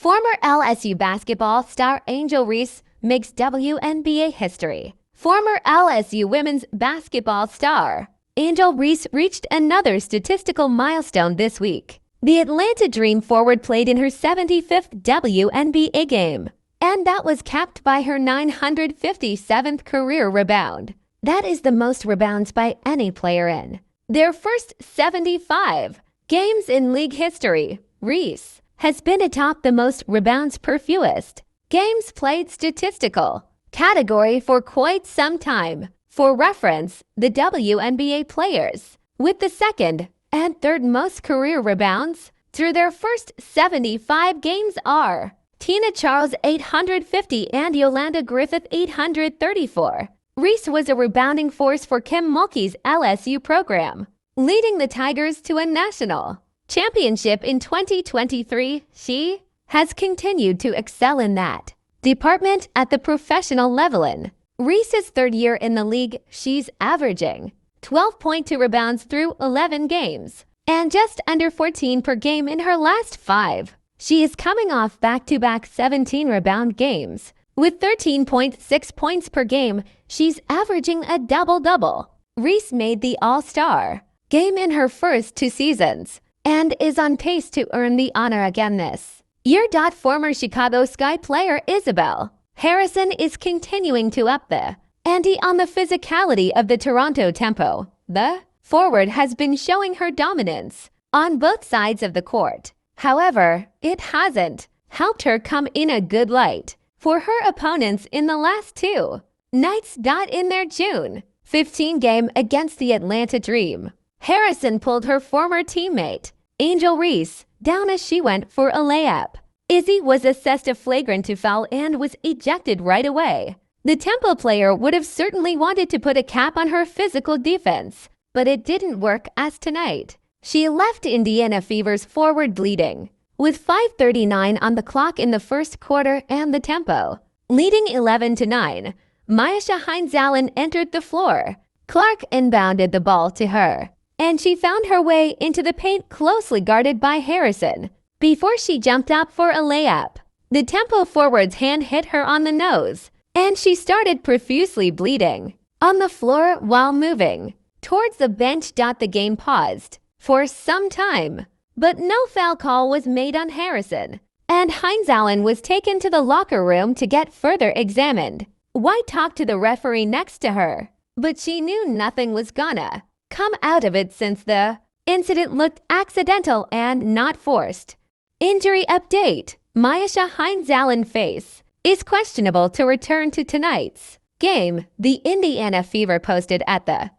Former LSU basketball star Angel Reese makes WNBA history. Former LSU women's basketball star Angel Reese reached another statistical milestone this week. The Atlanta Dream forward played in her 75th WNBA game, and that was capped by her 957th career rebound. That is the most rebounds by any player in their first 75 games in league history. Reese has been atop the most rebounds per fewest games played statistical category for quite some time. For reference, the WNBA players with the second and third most career rebounds through their first 75 games are Tina Charles 850 and Yolanda Griffith 834. Reese was a rebounding force for Kim Mulkey's LSU program, leading the Tigers to a national championship in 2023. She has continued to excel in that department at the professional level. In Reese's third year in the league, she's averaging 12.2 rebounds through 11 games and just under 14 per game in her last 5. She is coming off back-to-back 17 rebound games. With 13.6 points per game, she's averaging a double-double. Reese made the All-Star game in her first 2 seasons and is on pace to earn the honor again this year. Former Chicago Sky player Isabel Harrison is continuing to up the ante on the physicality of the Toronto Tempo. The forward has been showing her dominance on both sides of the court. However, it hasn't helped her come in a good light for her opponents in the last 2 nights. In their June 15 game against the Atlanta Dream, Harrison pulled her former teammate Angel Reese down as she went for a layup. Izzy was assessed a flagrant foul and was ejected right away. The Temple player would have certainly wanted to put a cap on her physical defense, but it didn't work as tonight she left Indiana Fever's forward bleeding. With 5:39 on the clock in the first quarter and the Tempo leading 11-9, Myesha Hines-Allen entered the floor. Clark inbounded the ball to her, and she found her way into the paint closely guarded by Harrison before she jumped up for a layup. The Tempo forward's hand hit her on the nose, and she started profusely bleeding on the floor while moving towards the bench. The game paused for some time, but no foul call was made on Harrison, and Hines-Allen was taken to the locker room to get further examined. White talked to the referee next to her, but she knew nothing was gonna come out of it since the incident looked accidental and not forced. Injury update: Myesha Hines-Allen face is questionable to return to tonight's game, the Indiana Fever posted at the